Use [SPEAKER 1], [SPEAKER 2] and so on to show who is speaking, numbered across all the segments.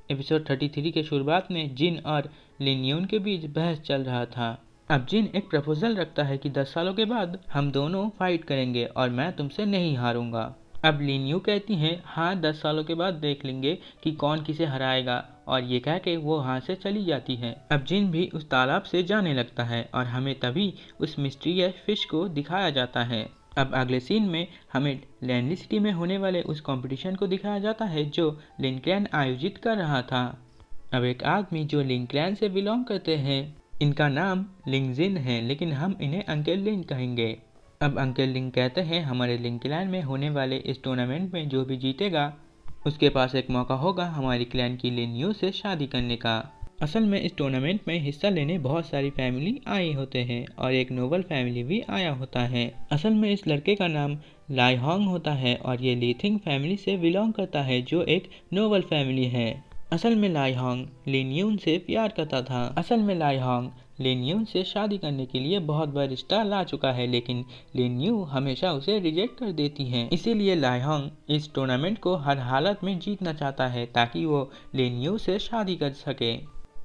[SPEAKER 1] Episode 33 के शुरुआत में जिन और लिन यून के बीच बहस चल रहा था। अब जिन एक प्रपोजल रखता है कि 10 सालों के बाद हम दोनों फाइट करेंगे और मैं तुमसे नहीं हारूंगा। अब लिन यू कहती है हाँ 10 सालों के बाद देख लेंगे कि कौन किसे हराएगा, और ये कह के वो वहाँ से चली जाती है। अब जिन भी उस तालाब से जाने लगता है और हमें तभी उस मिस्टीरियस फिश को दिखाया जाता है। अब अगले सीन में हमें लैंडली सिटी में होने वाले उस कंपटीशन को दिखाया जाता है जो लिन क्लैन आयोजित कर रहा था। अब एक आदमी जो लिन क्लैन से बिलोंग करते हैं, इनका नाम लिंग जिन है, लेकिन हम इन्हें अंकल लिन कहेंगे। अब अंकल लिन कहते हैं हमारे लिन क्लैन में होने वाले इस टूर्नामेंट में जो भी जीतेगा उसके पास एक मौका होगा हमारी क्लैन की लिन यू से शादी करने का। असल में इस टूर्नामेंट में हिस्सा लेने बहुत सारी फैमिली आए होते हैं और एक नोबल फैमिली भी आया होता है। असल में इस लड़के का नाम लाई होंग होता है और ये लीथिंग फैमिली से बिलोंग करता है जो एक नोबल फैमिली है। असल में लाई होंग लिन यून से प्यार करता था। असल में लाई होंग लिन यून से शादी करने के लिए बहुत बार रिश्ता ला चुका है, लेकिन लिन यू हमेशा उसे रिजेक्ट कर देती है। इसीलिए लाई होंग इस टूर्नामेंट को हर हालत में जीतना चाहता है ताकि वो लिन यू से शादी कर सके।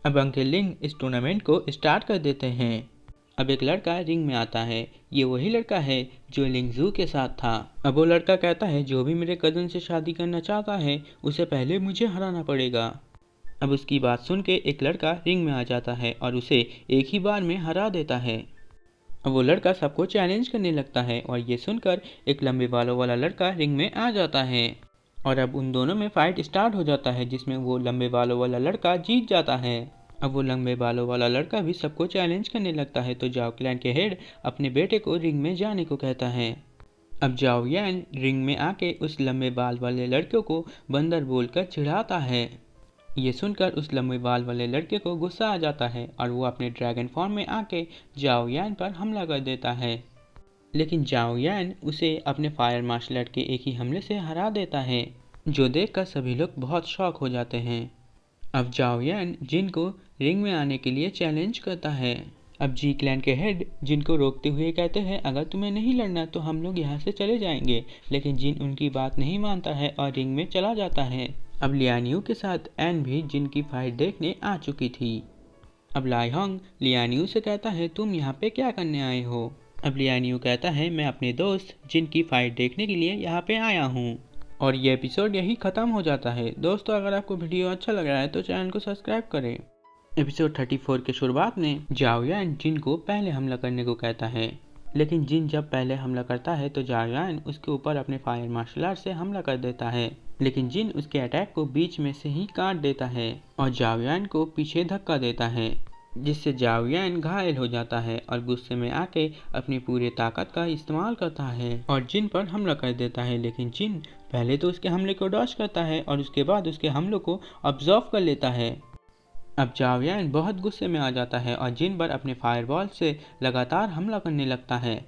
[SPEAKER 1] अब अंकल लिन इस टूर्नामेंट को स्टार्ट कर देते हैं। अब एक लड़का रिंग में आता है। ये वही लड़का है जो लिंग जू के साथ था। अब वो लड़का कहता है जो भी मेरे कज़न से शादी करना चाहता है उसे पहले मुझे हराना पड़ेगा। अब उसकी बात सुन के एक लड़का रिंग में आ जाता है और उसे एक ही बार में हरा देता है। अब वो लड़का सबको चैलेंज करने लगता है और ये सुनकर एक लंबे बालों वाला लड़का रिंग में आ जाता है और अब उन दोनों में फाइट स्टार्ट हो जाता है जिसमें वो लंबे बालों वाला लड़का जीत जाता है। अब वो लंबे बालों वाला लड़का भी सबको चैलेंज करने लगता है तो जाओ क्लैन के हेड अपने बेटे को रिंग में जाने को कहता है। अब जाओ यान रिंग में आके उस लंबे बाल वाले लड़के को बंदर बोलकर चिढ़ाता है। ये सुनकर उस लंबे बाल वाले लड़के को गुस्सा आ जाता है और वो अपने ड्रैगन फॉर्म में आके जाओ यान पर हमला कर देता है, लेकिन जाओ यान उसे अपने फायर मार्शल आर्ट के एक ही हमले से हरा देता है, जो देखकर सभी लोग बहुत शॉक हो जाते हैं। अब जाओ यान जिन को रिंग में आने के लिए चैलेंज करता है। अब जी क्लैन के हेड जिन को रोकते हुए कहते हैं अगर तुम्हें नहीं लड़ना तो हम लोग यहाँ से चले जाएंगे, लेकिन जिन उनकी बात नहीं मानता है और रिंग में चला जाता है। अब लियान यू के साथ एन भी जिन की फाइट देखने आ चुकी थी। अब लाई होंग लियान यू से कहता है तुम यहाँ पे क्या करने आए हो। अब लियान यू कहता है मैं अपने दोस्त जिन की फाइट देखने के लिए यहाँ पे आया हूँ। और ये एपिसोड यही ख़त्म हो जाता है। दोस्तों अगर आपको वीडियो अच्छा लग रहा है तो चैनल को सब्सक्राइब करें। एपिसोड 34 के शुरुआत में जाओ यान जिन को पहले हमला करने को कहता है, लेकिन जिन जब पहले हमला करता है तो जाओ यान उसके ऊपर अपने फायर मार्शल आर्ट से हमला कर देता है, लेकिन जिन उसके अटैक को बीच में से ही काट देता है और जाओ यान को पीछे धक्का देता है, जिससे जाओ यान घायल हो जाता है और गुस्से में आके अपनी पूरी ताकत का इस्तेमाल करता है और जिन पर हमला कर देता है। लेकिन जिन पहले तो उसके हमले को डॉज करता है और उसके बाद उसके हमलों को ऑब्जर्व कर लेता है। अब जाओ यान बहुत गुस्से में आ जाता है और जिन पर अपने फायरबॉल से लगातार हमला करने लगता है,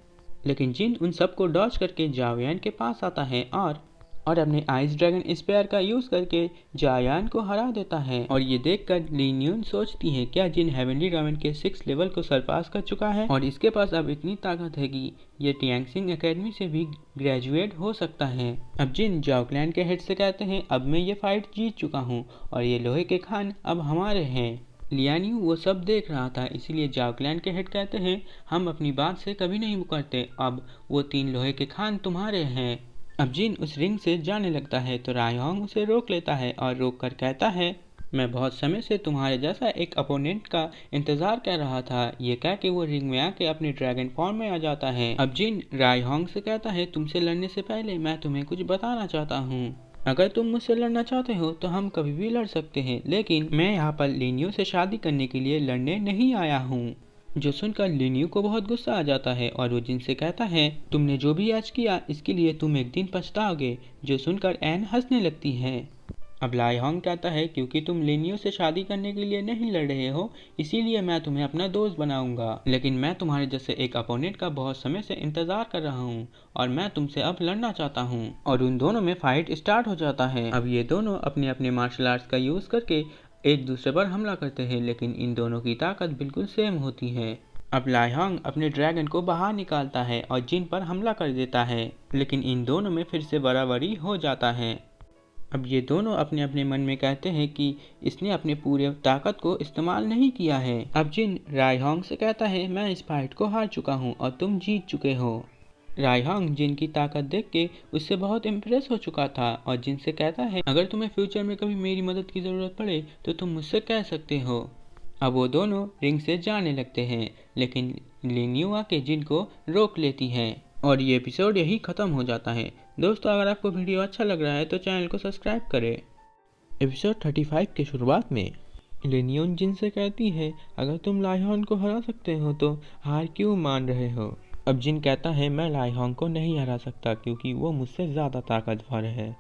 [SPEAKER 1] लेकिन जिन उन सबको डॉज करके जाओ यान के पास आता है और अपने आइस ड्रैगन स्पेयर का यूज़ करके जायान को हरा देता है। और ये देखकर लिन यून सोचती है क्या जिन हेवनली ड्रैगन के 6 लेवल को सरपास कर चुका है और इसके पास अब इतनी ताकत है कि ये टियांगसिंग एकेडमी से भी ग्रेजुएट हो सकता है। अब जिन जाओ क्लैन के हेड से कहते हैं अब मैं ये फाइट जीत चुका हूँ और ये लोहे के खान अब हमारे हैं। लियान यू वो सब देख रहा था, इसीलिए जाओ क्लैन के हेड कहते हैं हम अपनी बात से कभी नहीं मुकरते, अब वो 3 लोहे के खान तुम्हारे हैं। अब जिन उस रिंग से जाने लगता है तो राय होंग उसे रोक लेता है और रोक कर कहता है मैं बहुत समय से तुम्हारे जैसा एक अपोनेंट का इंतजार कर रहा था। ये कह के वो रिंग में आके अपने ड्रैगन फॉर्म में आ जाता है। अब जिन राय होंग से कहता है तुमसे लड़ने से पहले मैं तुम्हें कुछ बताना चाहता हूँ, अगर तुम मुझसे लड़ना चाहते हो तो हम कभी भी लड़ सकते हैं, लेकिन मैं यहाँ पर लिन यू से शादी करने के लिए लड़ने नहीं आया हूँ। जो सुनकर लिन यू को बहुत गुस्सा आ जाता है और वो जिन से कहता है तुमने जो भी आज किया इसके लिए तुम एक दिन पछताओगे। जो सुनकर एन हंसने लगती है। अब लाई होंग कहता है क्योंकि तुम लिन यू से शादी करने के लिए नहीं लड़ रहे हो इसीलिए मैं तुम्हें अपना दोस्त बनाऊंगा, लेकिन मैं तुम्हारे जैसे एक अपोनेंट का बहुत समय से इंतजार कर रहा हूँ और मैं तुमसे अब लड़ना चाहता हूँ। और उन दोनों में फाइट स्टार्ट हो जाता है। अब ये दोनों अपने अपने मार्शल आर्ट्स का यूज करके एक दूसरे पर हमला करते हैं, लेकिन इन दोनों की ताकत बिल्कुल सेम होती है। अब लाई होंग अपने ड्रैगन को बाहर निकालता है और जिन पर हमला कर देता है, लेकिन इन दोनों में फिर से बराबरी हो जाता है। अब ये दोनों अपने अपने मन में कहते हैं कि इसने अपने पूरे ताकत को इस्तेमाल नहीं किया है। अब जिन रायहोंग से कहता है मैं इस फाइट को हार चुका हूँ और तुम जीत चुके हो। रायहोंग जिन की ताकत देख के उससे बहुत इम्प्रेस हो चुका था और जिन से कहता है अगर तुम्हें फ्यूचर में कभी मेरी मदद की ज़रूरत पड़े तो तुम मुझसे कह सकते हो। अब वो दोनों रिंग से जाने लगते हैं, लेकिन लिन यू आके जिन को रोक लेती है और ये एपिसोड यही ख़त्म हो जाता है। दोस्तों अगर आपको वीडियो अच्छा लग रहा है तो चैनल को सब्सक्राइब करें। एपिसोड 35 के शुरुआत में लिन यू जिन से कहती है अगर तुम लाइहॉन को हरा सकते हो तो हार क्यों मान रहे हो। अब जिन कहता है मैं लाइहॉन को नहीं हरा सकता क्योंकि वो मुझसे ज़्यादा ताकतवर है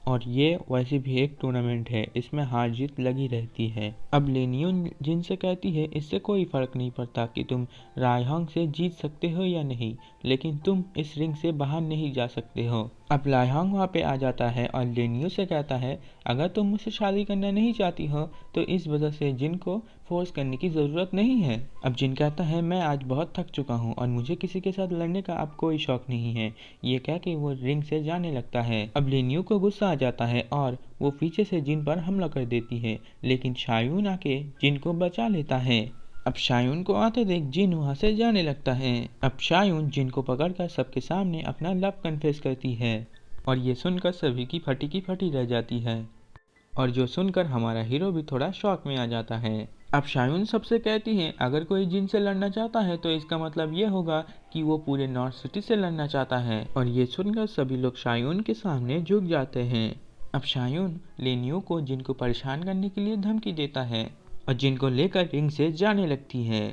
[SPEAKER 1] और ये वैसे भी एक टूर्नामेंट है, इसमें हार जीत लगी रहती है। अब लिन यू जिन से कहती है इससे कोई फ़र्क नहीं पड़ता कि तुम रायहोंग से जीत सकते हो या नहीं, लेकिन तुम इस रिंग से बाहर नहीं जा सकते हो। अब लाइहॉन्ग वहाँ पे आ जाता है और लिन यू से कहता है अगर तुम मुझसे शादी करना नहीं चाहती हो तो इस वजह से जिन को फोर्स करने की ज़रूरत नहीं है। अब जिन कहता है मैं आज बहुत थक चुका हूँ और मुझे किसी के साथ लड़ने का अब कोई शौक नहीं है। ये कह के वो रिंग से जाने लगता है। अब लिन यू को गुस्सा आ जाता है और वो पीछे से जिन पर हमला कर देती है, लेकिन शायून आके जिन को बचा लेता है। अब शायून को आते देख जिन वहाँ से जाने लगता है। अब शायून जिन को पकड़कर सबके सामने अपना लव कन्फेस करती है और ये सुनकर सभी की फटी रह जाती है और जो सुनकर हमारा हीरो भी थोड़ा शॉक में आ जाता है। अब शायून सबसे कहती है अगर कोई जिन से लड़ना चाहता है तो इसका मतलब ये होगा कि वो पूरे नॉर्थ सिटी से लड़ना चाहता है और ये सुनकर सभी लोग शायून के सामने झुक जाते हैं। अब शायून लिन यू को जिन को परेशान करने के लिए धमकी देता है और जिन को लेकर रिंग से जाने लगती है।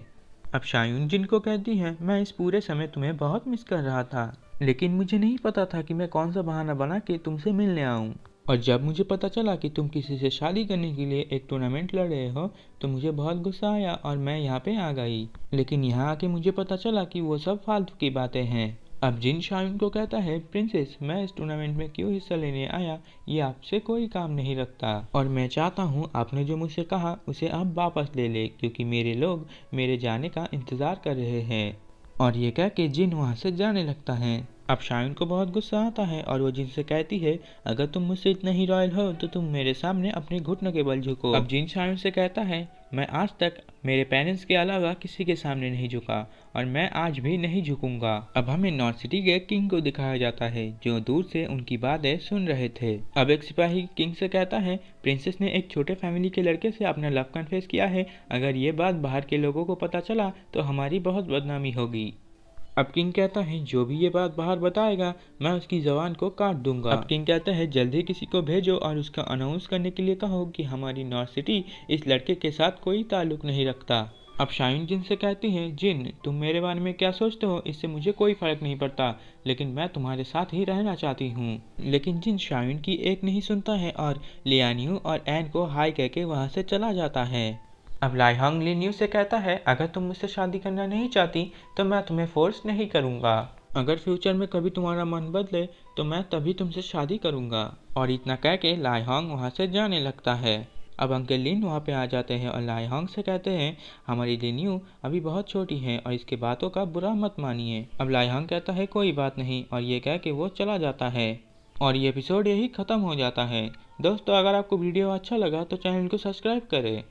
[SPEAKER 1] अब शायून जिन को कहती है मैं इस पूरे समय तुम्हें बहुत मिस कर रहा था, लेकिन मुझे नहीं पता था कि मैं कौन सा बहाना बना के तुमसे मिलने आऊँ और जब मुझे पता चला कि तुम किसी से शादी करने के लिए एक टूर्नामेंट लड़ रहे हो तो मुझे बहुत गुस्सा आया और मैं यहाँ पे आ गई, लेकिन यहाँ आके मुझे पता चला कि वो सब फालतू की बातें हैं। अब जिन शायून को कहता है प्रिंसेस मैं इस टूर्नामेंट में क्यों हिस्सा लेने आया, ये आपसे कोई काम नहीं रखता और मैं चाहता हूँ आपने जो मुझसे कहा उसे आप वापस ले ले क्योंकि मेरे लोग मेरे जाने का इंतज़ार कर रहे हैं। और ये कह के जिन वहाँ से जाने लगता है। अब शायून को बहुत गुस्सा आता है और वो जिन से कहती है अगर तुम मुझसे इतना ही रॉयल हो तो तुम मेरे सामने अपने घुटनों के बल झुको। अब जिन शायून से कहता है मैं आज तक मेरे पेरेंट्स के अलावा किसी के सामने नहीं झुका और मैं आज भी नहीं झुकूंगा। अब हमें नॉर्थ सिटी के किंग को दिखाया जाता है जो दूर से उनकी बातें सुन रहे थे। अब एक सिपाही किंग से कहता है प्रिंसेस ने एक छोटे फैमिली के लड़के से अपना लव कन्फेस किया है, अगर ये बात बाहर के लोगों को पता चला तो हमारी बहुत बदनामी होगी। अब किंग कहता है जो भी ये बात बाहर बताएगा मैं उसकी जबान को काट दूंगा। अब किंग कहता है जल्दी किसी को भेजो और उसका अनाउंस करने के लिए कहो कि हमारी नॉर्थ सिटी इस लड़के के साथ कोई ताल्लुक नहीं रखता। अब शायून जिन से कहती है जिन तुम मेरे बारे में क्या सोचते हो, इससे मुझे कोई फर्क नहीं पड़ता, लेकिन मैं तुम्हारे साथ ही रहना चाहती हूँ। लेकिन जिन शायून की एक नहीं सुनता है और लियान यू और एन को हाई कह के वहाँ से चला जाता है। अब लाइहॉन्ग लिन यू से कहता है अगर तुम मुझसे शादी करना नहीं चाहती तो मैं तुम्हें फोर्स नहीं करूँगा, अगर फ्यूचर में कभी तुम्हारा मन बदले तो मैं तभी तुमसे शादी करूँगा। और इतना कह के लाइहॉन्ग वहाँ से जाने लगता है। अब अंकल लिन वहाँ पे आ जाते हैं और लाइहॉन्ग से कहते हैं हमारी लिन यू अभी बहुत छोटी है और इसके बातों का बुरा मत मानिए। अब लाइहॉन्ग कहता है कोई बात नहीं और ये कह के वो चला जाता है और ये एपिसोड यही ख़त्म हो जाता है। दोस्तों अगर आपको वीडियो अच्छा लगा तो चैनल को सब्सक्राइब करें।